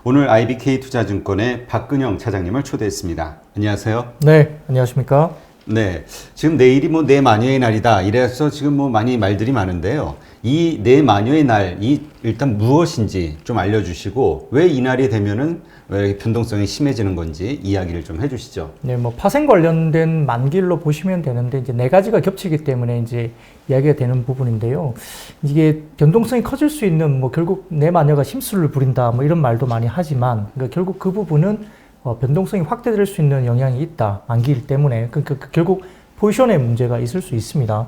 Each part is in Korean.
오늘 IBK투자증권의 박근영 차장님을 초대했습니다. 안녕하세요. 네, 안녕하십니까? 네, 지금 내일이 내마녀의 날이다. 이래서 지금 많이 말들이 많은데요. 이 내마녀의 날이 일단 무엇인지 좀 알려주시고 왜 이 날이 되면은 왜 이렇게 변동성이 심해지는 건지 이야기를 좀 해주시죠. 네, 파생 관련된 만기일로 보시면 되는데 이제 네 가지가 겹치기 때문에 이제 이야기가 되는 부분인데요. 이게 변동성이 커질 수 있는 결국 내 마녀가 심술을 부린다 이런 말도 많이 하지만 그러니까 결국 그 부분은 변동성이 확대될 수 있는 영향이 있다 만기일 때문에 그러니까 결국 포지션에 문제가 있을 수 있습니다.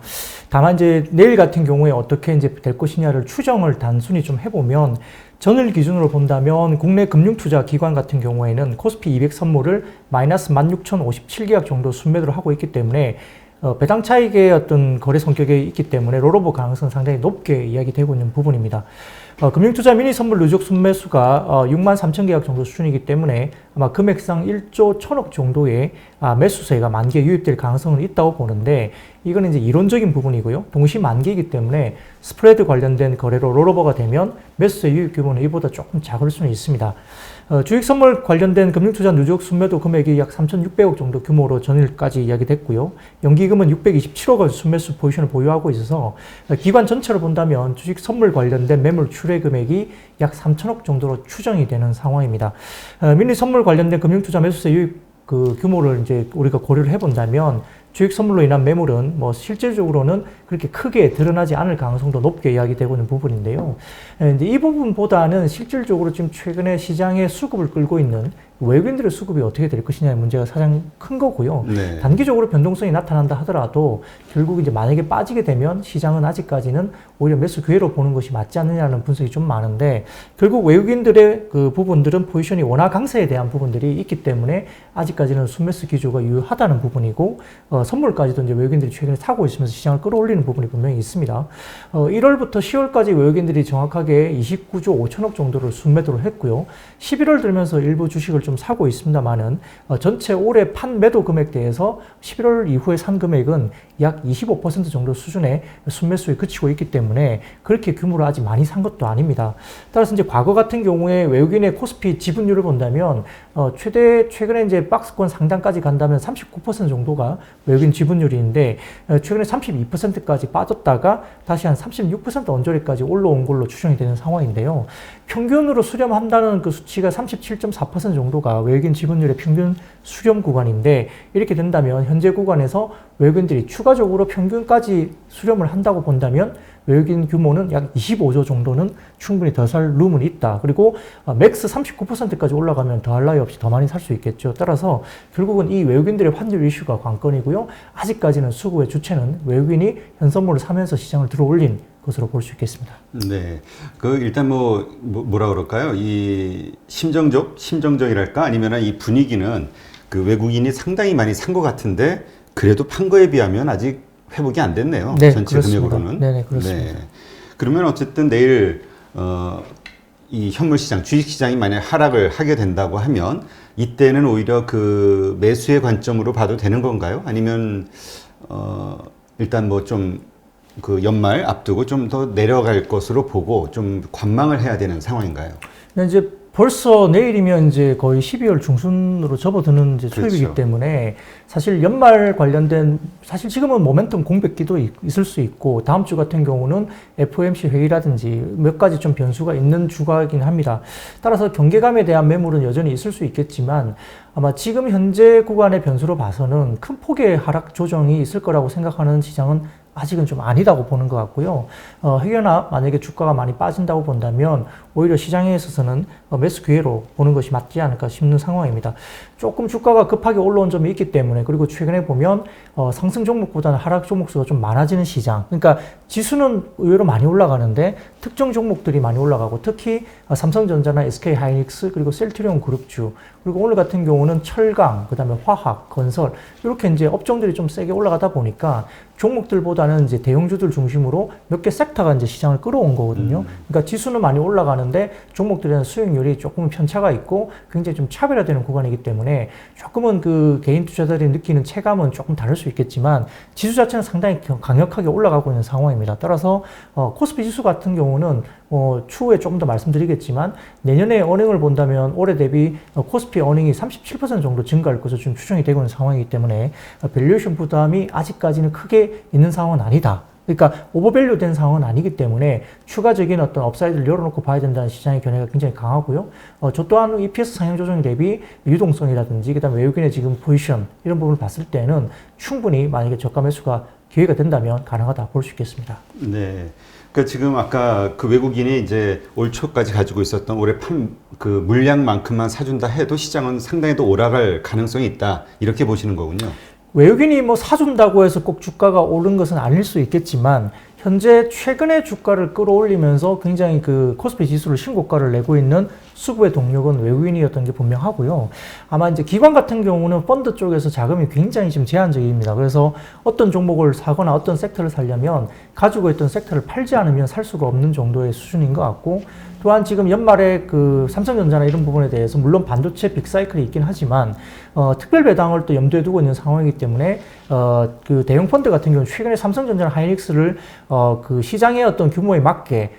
다만 이제 내일 같은 경우에 어떻게 이제 될 것이냐를 추정을 단순히 좀 해보면 전일 기준으로 본다면 국내 금융투자 기관 같은 경우에는 코스피 200 선물을 마이너스 16,057계약 정도 순매도를 하고 있기 때문에 배당 차익의 어떤 거래 성격이 있기 때문에 롤오버 가능성은 상당히 높게 이야기되고 있는 부분입니다. 금융투자 미니 선물 누적 순매수가 6만 3천 계약 정도 수준이기 때문에 아마 금액상 1조 1천억 정도의 매수세가 만기에 유입될 가능성은 있다고 보는데 이거는 이제 이론적인 부분이고요. 동시 만기이기 때문에 스프레드 관련된 거래로 롤오버가 되면 매수세 유입 규모는 이보다 조금 작을 수는 있습니다. 주식 선물 관련된 금융투자 누적 순매도 금액이 약 3,600억 정도 규모로 전일까지 이야기됐고요. 연기금은 627억원 순매수 포지션을 보유하고 있어서 기관 전체로 본다면 주식 선물 관련된 매물 출회 금액이 약 3천억 정도로 추정이 되는 상황입니다. 미니 선물 관련된 금융투자 매수세 유입 그 규모를 이제 우리가 고려를 해본다면 주식 선물로 인한 매물은 실질적으로는 그렇게 크게 드러나지 않을 가능성도 높게 이야기되고 있는 부분인데요. 이제 이 부분보다는 실질적으로 지금 최근에 시장의 수급을 끌고 있는 외국인들의 수급이 어떻게 될 것이냐의 문제가 가장 큰 거고요. 네. 단기적으로 변동성이 나타난다 하더라도 결국 이제 만약에 빠지게 되면 시장은 아직까지는 오히려 매수 기회로 보는 것이 맞지 않느냐는 분석이 좀 많은데 결국 외국인들의 그 부분들은 포지션이 워낙 강세에 대한 부분들이 있기 때문에 아직까지는 순매수 기조가 유효하다는 부분이고 선물까지도 이제 외국인들이 최근에 사고 있으면서 시장을 끌어올리는 부분이 분명히 있습니다. 1월부터 10월까지 외국인들이 정확하게 29조 5천억 정도를 순매도를 했고요. 11월 들면서 일부 주식을 좀 사고 있습니다만은 전체 올해 판 매도 금액대에서 11월 이후에 산 금액은 약 25% 정도 수준의 순매수에 그치고 있기 때문에 그렇게 규모로 아직 많이 산 것도 아닙니다. 따라서 이제 과거 같은 경우에 외국인의 코스피 지분율을 본다면 최근에 이제 박스권 상단까지 간다면 39% 정도가 외국인 지분율인데 최근에 32%까지 빠졌다가 다시 한 36% 언저리까지 올라온 걸로 추정이 되는 상황인데요. 평균으로 수렴한다는 그 수치가 37.4% 정도가 외국인 지분율의 평균 수렴 구간인데 이렇게 된다면 현재 구간에서 외국인들이 추가적으로 평균까지 수렴을 한다고 본다면 외국인 규모는 약 25조 정도는 충분히 더 살 룸은 있다. 그리고 맥스 39%까지 올라가면 더할 나위 없이 더 많이 살 수 있겠죠. 따라서 결국은 이 외국인들의 환율 이슈가 관건이고요. 아직까지는 수급의 주체는 외국인이 현선물을 사면서 시장을 들어올린 것으로 볼 수 있겠습니다. 네, 일단 뭐라 그럴까요? 이 심정적이랄까 아니면 이 분위기는 그 외국인이 상당히 많이 산 것 같은데 그래도 판 거에 비하면 아직 회복이 안 됐네요. 네, 전체 그렇습니다. 금액으로는. 네, 그렇습니다. 네. 그러면 어쨌든 내일 이 현물 시장, 주식 시장이 만약 하락을 하게 된다고 하면 이때는 오히려 그 매수의 관점으로 봐도 되는 건가요? 아니면 일단 좀 그 연말 앞두고 좀 더 내려갈 것으로 보고 좀 관망을 해야 되는 상황인가요? 이제 벌써 내일이면 이제 거의 12월 중순으로 접어드는 이제 초입이기 그렇죠. 때문에 사실 연말 관련된 사실 지금은 모멘텀 공백기도 있을 수 있고 다음 주 같은 경우는 FOMC 회의라든지 몇 가지 좀 변수가 있는 주가이긴 합니다. 따라서 경계감에 대한 매물은 여전히 있을 수 있겠지만 아마 지금 현재 구간의 변수로 봐서는 큰 폭의 하락 조정이 있을 거라고 생각하는 시장은 아직은 좀 아니다고 보는 것 같고요. 혹여나 만약에 주가가 많이 빠진다고 본다면 오히려 시장에 있어서는 매수 기회로 보는 것이 맞지 않을까 싶는 상황입니다. 조금 주가가 급하게 올라온 점이 있기 때문에 그리고 최근에 보면 상승 종목보다는 하락 종목 수가 좀 많아지는 시장. 그러니까 지수는 의외로 많이 올라가는데 특정 종목들이 많이 올라가고 특히 삼성전자나 SK하이닉스 그리고 셀트리온 그룹주 그리고 오늘 같은 경우는 철강, 그다음에 화학, 건설 이렇게 이제 업종들이 좀 세게 올라가다 보니까 종목들보다는 이제 대형주들 중심으로 몇 개 섹터가 이제 시장을 끌어온 거거든요. 그러니까 지수는 많이 올라가는데 종목들에 대한 수익률이 조금 편차가 있고 굉장히 좀 차별화되는 구간이기 때문에 조금은 그 개인 투자자들이 느끼는 체감은 조금 다를 수 있겠지만 지수 자체는 상당히 강력하게 올라가고 있는 상황입니다. 따라서 코스피 지수 같은 경우는 추후에 조금 더 말씀드리겠지만 내년에 어닝을 본다면 올해 대비 코스피 어닝이 37% 정도 증가할 것으로 지금 추정이 되고 있는 상황이기 때문에 밸류에이션 부담이 아직까지는 크게 있는 상황은 아니다. 그러니까 오버밸류 된 상황은 아니기 때문에 추가적인 어떤 업사이드를 열어놓고 봐야 된다는 시장의 견해가 굉장히 강하고요. 저 또한 EPS 상향 조정 대비 유동성이라든지 그다음에 외국인의 지금 포지션 이런 부분을 봤을 때는 충분히 만약에 저가 매수가 기회가 된다면 가능하다 볼 수 있겠습니다. 네. 그러니까 지금 아까 그 외국인이 이제 올 초까지 가지고 있었던 올해 그 물량만큼만 사준다 해도 시장은 상당히 더 올라갈 가능성이 있다. 이렇게 보시는 거군요. 외국인이 뭐 사준다고 해서 꼭 주가가 오른 것은 아닐 수 있겠지만 현재 최근에 주가를 끌어올리면서 굉장히 그 코스피 지수를 신고가를 내고 있는 수급의 동력은 외국인이었던 게 분명하고요. 아마 이제 기관 같은 경우는 펀드 쪽에서 자금이 굉장히 지금 제한적입니다. 그래서 어떤 종목을 사거나 어떤 섹터를 살려면 가지고 있던 섹터를 팔지 않으면 살 수가 없는 정도의 수준인 것 같고 또한 지금 연말에 그 삼성전자나 이런 부분에 대해서 물론 반도체 빅사이클이 있긴 하지만 특별 배당을 또 염두에 두고 있는 상황이기 때문에 그 대형 펀드 같은 경우는 최근에 삼성전자나 하이닉스를 그 시장의 어떤 규모에 맞게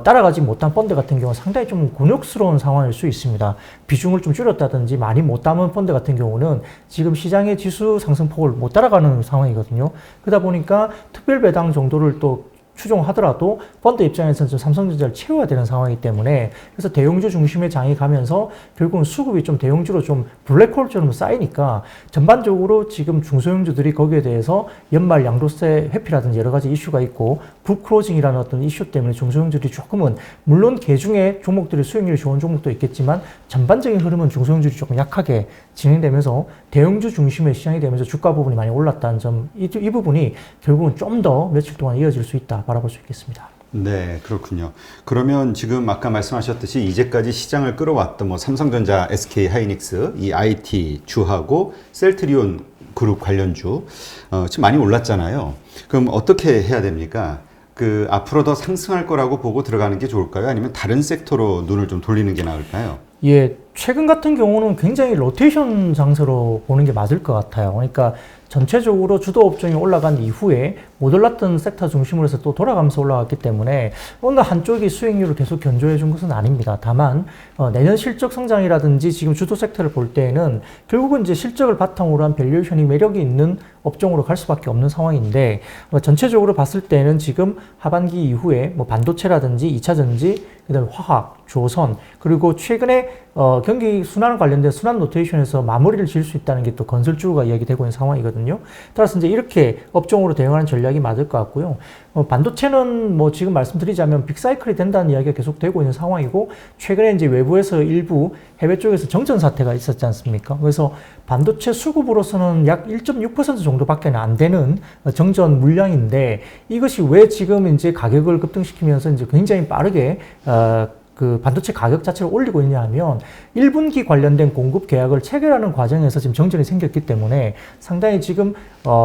따라가지 못한 펀드 같은 경우는 상당히 좀 곤욕스러운 상황일 수 있습니다. 비중을 좀 줄였다든지 많이 못 담은 펀드 같은 경우는 지금 시장의 지수 상승폭을 못 따라가는 상황이거든요. 그러다 보니까 특별 배당 정도를 또 추종하더라도 펀드 입장에서는 좀 삼성전자를 채워야 되는 상황이기 때문에 그래서 대형주 중심의 장이 가면서 결국은 수급이 좀 대형주로 좀 블랙홀처럼 쌓이니까 전반적으로 지금 중소형주들이 거기에 대해서 연말 양도세 회피라든지 여러 가지 이슈가 있고 북크로징이라는 어떤 이슈 때문에 중소형주들이 조금은 물론 개중에 종목들이 수익률이 좋은 종목도 있겠지만 전반적인 흐름은 중소형주들이 조금 약하게 진행되면서 대형주 중심의 시장이 되면서 주가 부분이 많이 올랐다는 점, 이 부분이 결국은 좀 더 며칠 동안 이어질 수 있다 바라볼 수 있겠습니다. 네, 그렇군요. 그러면 지금 아까 말씀하셨듯이 이제까지 시장을 끌어왔던 뭐 삼성전자, SK 하이닉스, 이 IT 주하고 셀트리온 그룹 관련주 지금 많이 올랐잖아요. 그럼 어떻게 해야 됩니까? 그 앞으로 더 상승할 거라고 보고 들어가는 게 좋을까요? 아니면 다른 섹터로 눈을 좀 돌리는 게 나을까요? 예, 최근 같은 경우는 굉장히 로테이션 장세로 보는 게 맞을 것 같아요. 그러니까 전체적으로 주도 업종이 올라간 이후에 못 올랐던 섹터 중심으로 해서 또 돌아가면서 올라갔기 때문에 어느 한쪽이 수익률을 계속 견조해 준 것은 아닙니다. 다만 내년 실적 성장이라든지 지금 주도 섹터를 볼 때에는 결국은 이제 실적을 바탕으로 한 밸류에이션이 매력이 있는 업종으로 갈 수밖에 없는 상황인데 전체적으로 봤을 때는 지금 하반기 이후에 뭐 반도체라든지 2차전지 그다음에 화학, 조선 그리고 최근에 경기 순환 관련된 순환 로테이션에서 마무리를 지을 수 있다는 게 또 건설주가 이야기되고 있는 상황이거든요. 따라서 이제 이렇게 업종으로 대응하는 전략이 맞을 것 같고요. 반도체는 뭐 지금 말씀드리자면 빅사이클이 된다는 이야기가 계속 되고 있는 상황이고 최근에 이제 외부에서 일부 해외 쪽에서 정전 사태가 있었지 않습니까? 그래서 반도체 수급으로서는 약 1.6% 정도밖에 안 되는 정전 물량인데 이것이 왜 지금 이제 가격을 급등시키면서 이제 굉장히 빠르게 그 반도체 가격 자체를 올리고 있냐 하면 1분기 관련된 공급 계약을 체결하는 과정에서 지금 정전이 생겼기 때문에 상당히 지금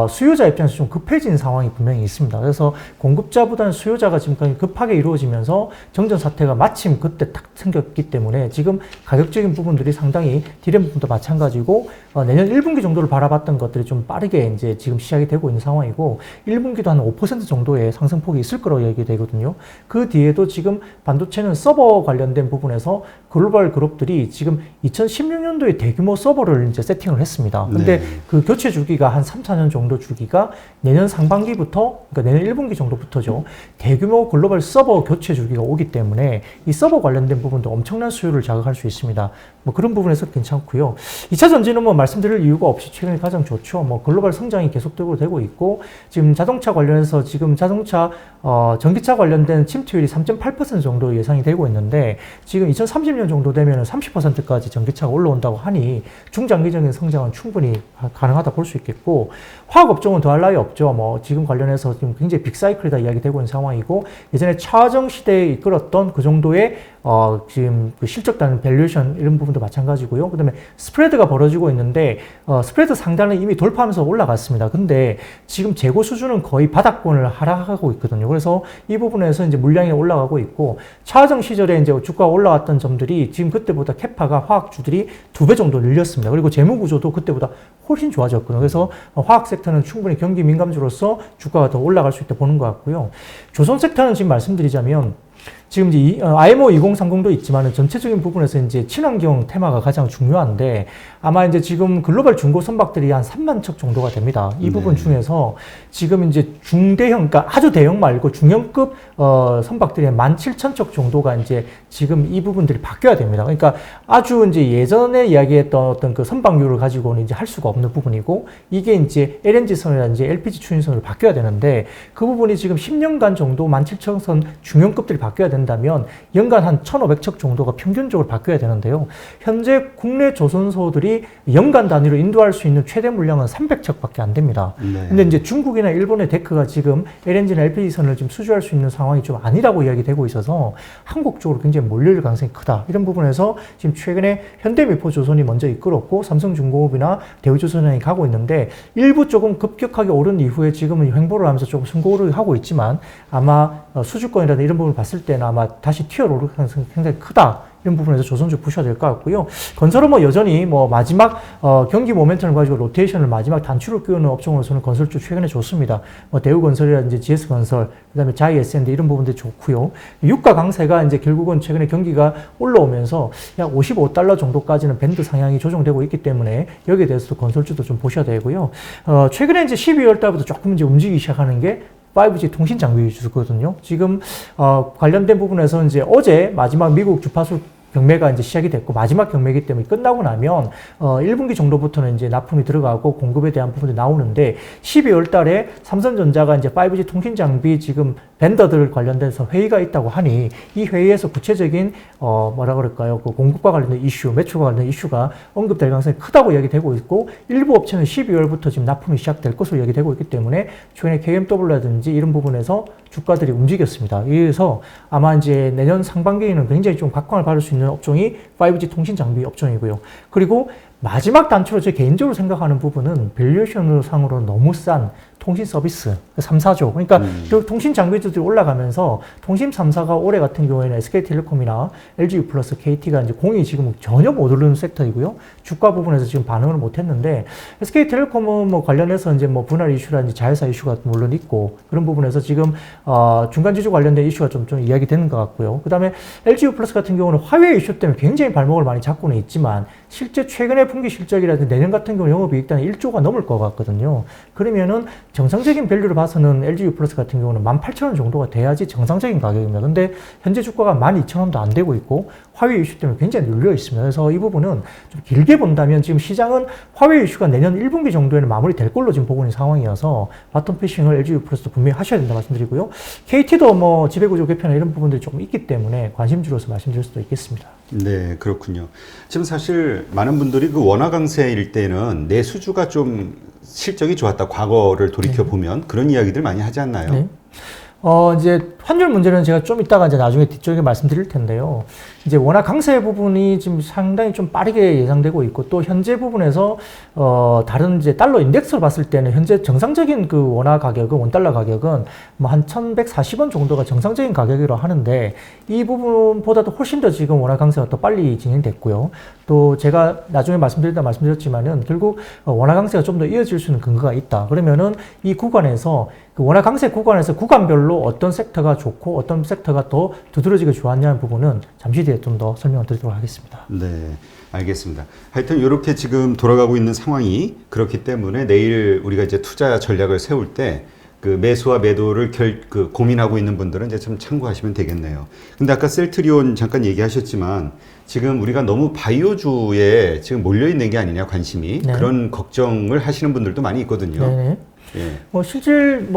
수요자 입장에서 좀 급해진 상황이 분명히 있습니다. 그래서 공급자보다는 수요자가 지금 급하게 이루어지면서 정전 사태가 마침 그때 딱 생겼기 때문에 지금 가격적인 부분들이 상당히 디램 부분도 마찬가지고 내년 1분기 정도를 바라봤던 것들이 좀 빠르게 이제 지금 시작이 되고 있는 상황이고 1분기도 한 5% 정도의 상승폭이 있을 거라고 얘기되거든요. 그 뒤에도 지금 반도체는 서버 관련된 부분에서 글로벌 그룹들이 지금 2016년도에 대규모 서버를 이제 세팅을 했습니다. 근데 그 교체 주기가 한 3, 4년 정도 주기가 내년 상반기부터, 그러니까 내년 1분기 정도부터죠. 대규모 글로벌 서버 교체 주기가 오기 때문에 이 서버 관련된 부분도 엄청난 수요를 자극할 수 있습니다. 뭐 그런 부분에서 괜찮고요. 2차 전지는 뭐 말씀드릴 이유가 없이 최근에 가장 좋죠. 뭐 글로벌 성장이 계속적으로 되고 있고 지금 자동차 관련해서 지금 자동차 전기차 관련된 침투율이 3.8% 정도 예상이 되고 있는데 지금 2030년 정도 되면 30%까지 전기차가 올라온다고 하니 중장기적인 성장은 충분히 가능하다 볼 수 있겠고 화학업종은 더할 나위 없죠. 뭐 지금 관련해서 지금 굉장히 빅사이클이다 이야기되고 있는 상황이고 예전에 차정 시대에 이끌었던 그 정도의 지금 그 실적단 밸류에이션 이런 부분도 마찬가지고요. 그다음에 스프레드가 벌어지고 있는데 스프레드 상단은 이미 돌파하면서 올라갔습니다. 근데 지금 재고 수준은 거의 바닥권을 하락하고 있거든요. 그래서 이 부분에서 이제 물량이 올라가고 있고 차정 시절에 이제 주가가 올라왔던 점들이 지금 그때보다 캐파가 화학주들이 2배 정도 늘렸습니다. 그리고 재무 구조도 그때보다 훨씬 좋아졌거든요. 그래서 화학 섹터는 충분히 경기 민감주로서 주가가 더 올라갈 수 있다 보는 것 같고요. 조선 섹터는 지금 말씀드리자면 지금 이제 IMO 2030도 있지만 전체적인 부분에서 이제 친환경 테마가 가장 중요한데 아마 이제 지금 글로벌 중고 선박들이 한 3만 척 정도가 됩니다. 이 부분 중에서 지금 이제 중대형, 그러니까 아주 대형 말고 중형급 선박들이 한 17,000척 정도가 이제 지금 이 부분들이 바뀌어야 됩니다. 그러니까 아주 이제 예전에 이야기했던 어떤 그 선박류를 가지고는 이제 할 수가 없는 부분이고 이게 이제 LNG선이라든지 LPG 추진선으로 바뀌어야 되는데 그 부분이 지금 10년간 정도 17,000선 중형급들이 바뀌어야 된다면 연간 한 1,500척 정도가 평균적으로 바뀌어야 되는데요. 현재 국내 조선소들이 연간 단위로 인도할 수 있는 최대 물량은 300척밖에 안 됩니다. 네. 근데 이제 중국이나 일본의 데크가 지금 LNG나 LPG선을 지금 수주할 수 있는 상황이 좀 아니라고 이야기되고 있어서 한국 쪽으로 굉장히 몰릴 가능성이 크다. 이런 부분에서 지금 최근에 현대미포조선이 먼저 이끌었고 삼성중공업이나 대우조선이 가고 있는데 일부 조금 급격하게 오른 이후에 지금은 횡보를 하면서 조금 승고를 하고 있지만 아마 수주권이라든지 이런 부분을 봤을 때는 아마 다시 튀어오를 가능성이 굉장히 크다. 이런 부분에서 조선주 보셔야 될 것 같고요. 건설은 뭐 여전히 뭐 마지막 경기 모멘텀을 가지고 로테이션을 마지막 단추를 끼우는 업종으로서는 건설주 최근에 좋습니다. 뭐 대우건설이라든지 GS건설, 그다음에 자이 S&D 이런 부분들이 좋고요. 유가 강세가 이제 결국은 최근에 경기가 올라오면서 약 $55 정도까지는 밴드 상향이 조정되고 있기 때문에 여기에 대해서도 건설주도 좀 보셔야 되고요. 최근에 이제 12월 달부터 조금 이제 움직이기 시작하는 게 5G 통신 장비 위주거든요. 지금 관련된 부분에서 이제 어제 마지막 미국 주파수 경매가 이제 시작이 됐고 마지막 경매이기 때문에 끝나고 나면 1분기 정도부터는 이제 납품이 들어가고 공급에 대한 부분이 나오는데 12월 달에 삼성전자가 이제 5G 통신 장비 지금 벤더들 관련돼서 회의가 있다고 하니 이 회의에서 구체적인 뭐라 그럴까요? 그 공급과 관련된 이슈, 매출과 관련된 이슈가 언급될 가능성이 크다고 이야기되고 있고 일부 업체는 12월부터 지금 납품이 시작될 것으로 이야기되고 있기 때문에 최근에 KMW라든지 이런 부분에서 주가들이 움직였습니다. 그래서 아마 이제 내년 상반기에는 굉장히 좀 각광을 받을 수 있는 업종이 5G 통신 장비 업종이고요. 그리고 마지막 단추로 제 개인적으로 생각하는 부분은 밸류에이션 상으로 너무 싼 통신 서비스 3, 4조. 그러니까 결국 통신 장비들이 올라가면서 통신 3사가 올해 같은 경우에는 SK텔레콤이나 LGU 플러스 KT가 이제 공이 지금 전혀 못 오르는 섹터이고요. 주가 부분에서 지금 반응을 못 했는데 SK텔레콤은 뭐 관련해서 이제 뭐 분할 이슈라든지 자회사 이슈가 물론 있고 그런 부분에서 지금 중간 지주 관련된 이슈가 좀 이야기되는 것 같고요. 그다음에 LGU 플러스 같은 경우는 화웨이 이슈 때문에 굉장히 발목을 많이 잡고는 있지만 실제 최근에 분기 실적이라든지 내년 같은 경우 영업이익단이 1조가 넘을 것 같거든요. 그러면은 정상적인 밸류를 봐서는 LGU 플러스 같은 경우는 18,000원 정도가 돼야지 정상적인 가격입니다. 근데 현재 주가가 12,000원도 안 되고 있고 화웨이 이슈 때문에 굉장히 눌려 있습니다. 그래서 이 부분은 좀 길게 본다면 지금 시장은 화웨이 이슈가 내년 1분기 정도에는 마무리될 걸로 지금 보고 있는 상황이어서 바텀 피싱을 LGU 플러스도 분명히 하셔야 된다 말씀드리고요. KT도 뭐 지배구조 개편이나 이런 부분들이 조금 있기 때문에 관심주로서 말씀드릴 수도 있겠습니다. 네, 그렇군요. 지금 사실 많은 분들이 그 원화 강세일 때는 내 수주가 좀 실적이 좋았다. 과거를 돌이켜 보면 그런 이야기들 많이 하지 않나요? 네. 이제 환율 문제는 제가 좀 이따가 이제 나중에 뒤쪽에 말씀드릴 텐데요. 이제 워낙 강세 부분이 지금 상당히 좀 빠르게 예상되고 있고 또 현재 부분에서 다른 이제 달러 인덱스로 봤을 때는 현재 정상적인 그 원화 가격은 원달러 가격은 뭐 한 1,140원 정도가 정상적인 가격이라고 하는데 이 부분보다도 훨씬 더 지금 원화 강세가 더 빨리 진행됐고요. 또 제가 나중에 말씀드렸지만은 결국 원화 강세가 좀 더 이어질 수 있는 근거가 있다. 그러면은 이 구간에서 그 원화 강세 구간에서 구간별로 어떤 섹터가 좋고 어떤 섹터가 더 두드러지게 좋았냐는 부분은 잠시 뒤에 좀 더 설명을 드리도록 하겠습니다. 네, 알겠습니다. 하여튼 이렇게 지금 돌아가고 있는 상황이 그렇기 때문에 내일 우리가 이제 투자 전략을 세울 때 그 매수와 매도를 고민하고 있는 분들은 이제 좀 참고하시면 되겠네요. 근데 아까 셀트리온 잠깐 얘기하셨지만 지금 우리가 너무 바이오주에 지금 몰려 있는 게 아니냐 관심이 네. 그런 걱정을 하시는 분들도 많이 있거든요. 네. 예. 실질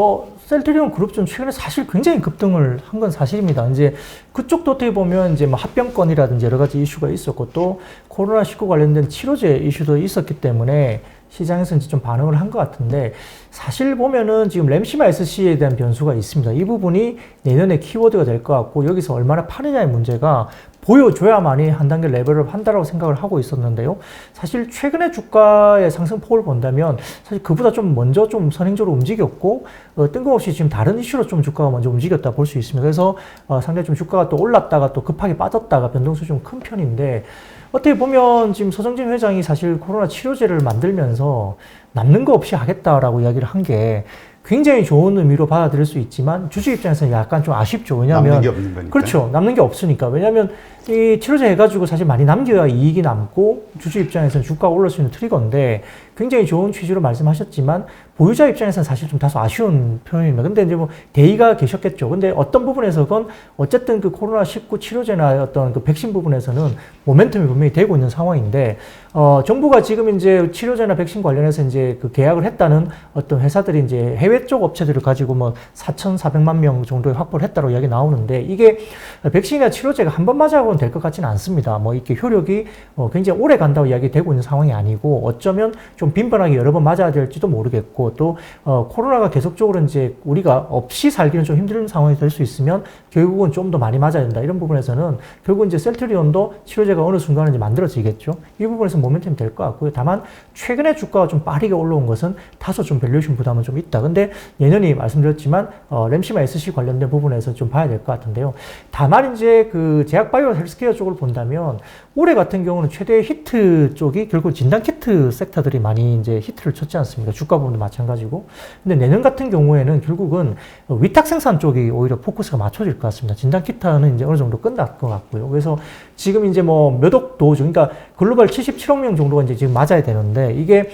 셀트리온 그룹 좀 최근에 사실 굉장히 급등을 한 건 사실입니다. 이제 그쪽도 어떻게 보면 이제 뭐 합병권이라든지 여러 가지 이슈가 있었고 또 코로나19 관련된 치료제 이슈도 있었기 때문에 시장에서 이제 좀 반응을 한 것 같은데 사실 보면은 지금 램시마 SC에 대한 변수가 있습니다. 이 부분이 내년에 키워드가 될 것 같고 여기서 얼마나 파느냐의 문제가 보여줘야만이 한 단계 레벨업 한다라고 생각을 하고 있었는데요. 사실 최근에 주가의 상승폭을 본다면 사실 그보다 좀 먼저 좀 선행적으로 움직였고 뜬금없이 지금 다른 이슈로 좀 주가가 먼저 움직였다 볼 수 있습니다. 그래서 상당히 좀 주가가 또 올랐다가 또 급하게 빠졌다가 변동성이 좀 큰 편인데 어떻게 보면 지금 서정진 회장이 사실 코로나 치료제를 만들면서 남는 거 없이 하겠다라고 이야기를 한 게 굉장히 좋은 의미로 받아들일 수 있지만 주주 입장에서는 약간 좀 아쉽죠. 왜냐하면 남는 게 없는 거니까. 그렇죠. 남는 게 없으니까. 왜냐하면 이 치료제 해가지고 사실 많이 남겨야 이익이 남고 주주 입장에서는 주가가 올릴 수 있는 트리거인데 굉장히 좋은 취지로 말씀하셨지만 보유자 입장에서는 사실 좀 다소 아쉬운 표현입니다. 근데 이제 뭐 대의가 계셨겠죠. 근데 어떤 부분에서건 어쨌든 그 코로나19 치료제나 어떤 그 백신 부분에서는 모멘텀이 분명히 되고 있는 상황인데 정부가 지금 이제 치료제나 백신 관련해서 이제 그 계약을 했다는 어떤 회사들이 이제 해외 쪽 업체들을 가지고 뭐 4,400만 명 정도의 확보를 했다고 이야기 나오는데 이게 백신이나 치료제가 한 번 맞아보면 될 것 같지는 않습니다. 뭐 이렇게 효력이 굉장히 오래 간다고 이야기되고 있는 상황이 아니고 어쩌면 좀 빈번하게 여러 번 맞아야 될지도 모르겠고 또 코로나가 계속적으로 이제 우리가 없이 살기는 좀 힘든 상황이 될 수 있으면 결국은 좀 더 많이 맞아야 된다. 이런 부분에서는 결국 이제 셀트리온도 치료제가 어느 순간에 이제 만들어지겠죠. 이 부분에서 모멘텀이 될 것 같고요. 다만 최근에 주가가 좀 빠르게 올라온 것은 다소 좀 밸류에이션 부담은 좀 있다. 근데 내년이 말씀드렸지만 램시마 SC 관련된 부분에서 좀 봐야 될 것 같은데요. 다만 이제 그 제약바이오 헬스케어 쪽을 본다면 올해 같은 경우는 최대 히트 쪽이 결국 진단키트 섹터들이 많이 이제 히트를 쳤지 않습니까? 주가 부분도 마찬가지고. 근데 내년 같은 경우에는 결국은 위탁 생산 쪽이 오히려 포커스가 맞춰질 것 같습니다. 진단키트는 이제 어느 정도 끝날 것 같고요. 그래서 지금 이제 뭐 몇 억 도주, 그러니까 글로벌 77억 명 정도가 이제 지금 맞아야 되는데 이게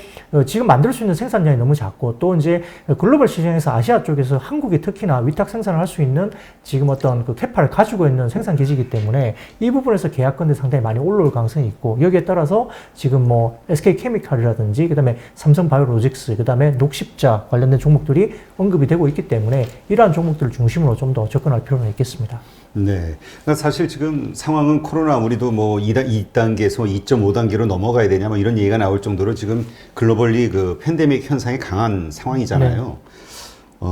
지금 만들 수 있는 생산량이 너무 작고 또 이제 글로벌 시장에서 아시아 쪽에서 한국이 특히나 위탁 생산을 할 수 있는 지금 어떤 그 캐파를 가지고 있는 생산 기지이기 때문에 이 부분에서 계약건들이 상당히 많이 올라올 가능성이 있고 여기에 따라서 지금 뭐 SK케미칼이라든지 그다음에 삼성바이오로직스 그다음에 녹십자 관련된 종목들이 언급이 되고 있기 때문에 이러한 종목들을 중심으로 좀 더 접근할 필요는 있겠습니다. 네. 그러니까 사실 지금 상황은 코로나 우리도 뭐 2단계에서 2.5단계로 넘어가야 되냐 뭐 이런 얘기가 나올 정도로 지금 글로벌리 그 팬데믹 현상이 강한 상황이잖아요. 네.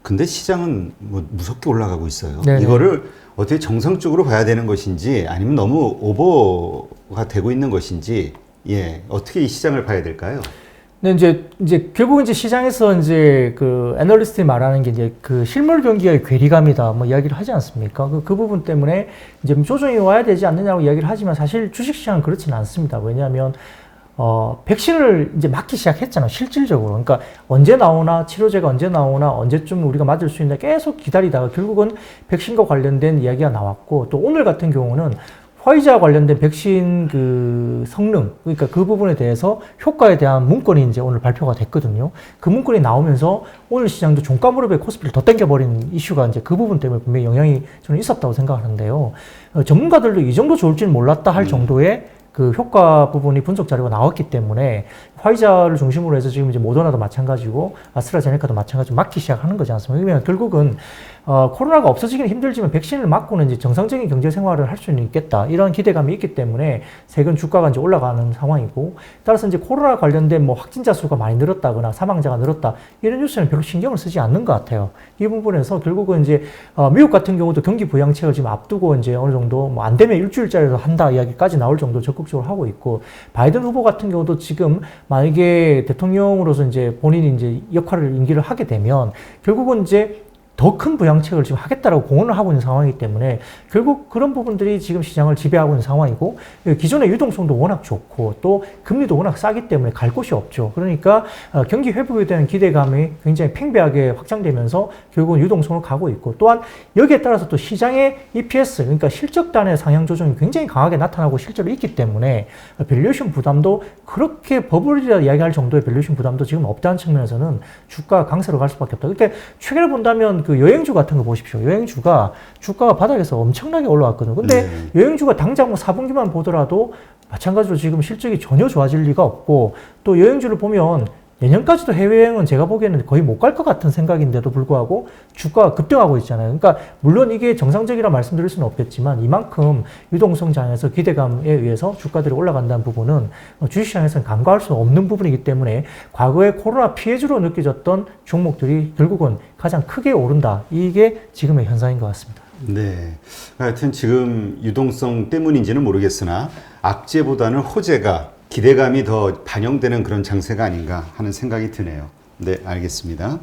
근데 시장은 뭐 무섭게 올라가고 있어요. 네네. 이거를 어떻게 정상적으로 봐야 되는 것인지 아니면 너무 오버가 되고 있는 것인지 어떻게 이 시장을 봐야 될까요? 근데 이제 결국 이제 시장에서 이제 그 애널리스트들이 말하는 게 이제 그 실물 경기의 괴리감이다 뭐 이야기를 하지 않습니까? 그 부분 때문에 이제 조정이 와야 되지 않느냐고 이야기를 하지만 사실 주식시장은 그렇지는 않습니다. 왜냐하면 백신을 이제 맞기 시작했잖아요. 실질적으로. 그러니까 언제 나오나, 치료제가 언제 나오나, 언제쯤 우리가 맞을 수 있나 계속 기다리다가 결국은 백신과 관련된 이야기가 나왔고, 또 오늘 같은 경우는 화이자 관련된 백신 그 성능, 그러니까 그 부분에 대해서 효과에 대한 문건이 이제 오늘 발표가 됐거든요. 그 문건이 나오면서 오늘 시장도 종가 무릎에 코스피를 더 땡겨버린 이슈가 이제 그 부분 때문에 분명히 영향이 저는 있었다고 생각하는데요. 전문가들도 이 정도 좋을지는 몰랐다 할 정도의 그 효과 부분이 분석 자료가 나왔기 때문에 화이자를 중심으로 해서 지금 이제 모더나도 마찬가지고 아스트라제네카도 마찬가지로 맞기 시작하는 거지 않습니까? 그러면 결국은 코로나가 없어지기는 힘들지만 백신을 맞고는 이제 정상적인 경제 생활을 할 수는 있겠다. 이런 기대감이 있기 때문에 세금 주가가 이제 올라가는 상황이고 따라서 이제 코로나 관련된 뭐 확진자 수가 많이 늘었다거나 사망자가 늘었다. 이런 뉴스는 별로 신경을 쓰지 않는 것 같아요. 이 부분에서 결국은 이제 미국 같은 경우도 경기 부양책을 지금 앞두고 이제 어느 정도 뭐 안 되면 일주일짜리로 한다 이야기까지 나올 정도 적극적으로 하고 있고 바이든 후보 같은 경우도 지금 만약에 대통령으로서 이제 본인이 이제 역할을 임기를 하게 되면 결국은 이제 더 큰 부양책을 지금 하겠다라고 공언을 하고 있는 상황이기 때문에 결국 그런 부분들이 지금 시장을 지배하고 있는 상황이고 기존의 유동성도 워낙 좋고 또 금리도 워낙 싸기 때문에 갈 곳이 없죠. 그러니까 경기 회복에 대한 기대감이 굉장히 팽배하게 확장되면서 결국은 유동성을 가고 있고 또한 여기에 따라서 또 시장의 EPS 그러니까 실적단의 상향 조정이 굉장히 강하게 나타나고 실제로 있기 때문에 밸류에이션 부담도 그렇게 버블이라 이야기할 정도의 밸류에이션 부담도 지금 없다는 측면에서는 주가가 강세로 갈 수밖에 없다. 그러니까 최근에 본다면 그 여행주 같은 거 보십시오. 여행주가 주가가 바닥에서 엄청나게 올라왔거든요. 근데 여행주가 당장 뭐 4분기만 보더라도 마찬가지로 지금 실적이 전혀 좋아질 리가 없고 또 여행주를 보면 내년까지도 해외여행은 제가 보기에는 거의 못 갈 것 같은 생각인데도 불구하고 주가가 급등하고 있잖아요. 그러니까 물론 이게 정상적이라 말씀드릴 수는 없겠지만 이만큼 유동성장에서 기대감에 의해서 주가들이 올라간다는 부분은 주식시장에서는 간과할 수 없는 부분이기 때문에 과거에 코로나 피해주로 느껴졌던 종목들이 결국은 가장 크게 오른다. 이게 지금의 현상인 것 같습니다. 네. 하여튼 지금 유동성 때문인지는 모르겠으나 악재보다는 호재가 기대감이 더 반영되는 그런 장세가 아닌가 하는 생각이 드네요. 네, 알겠습니다.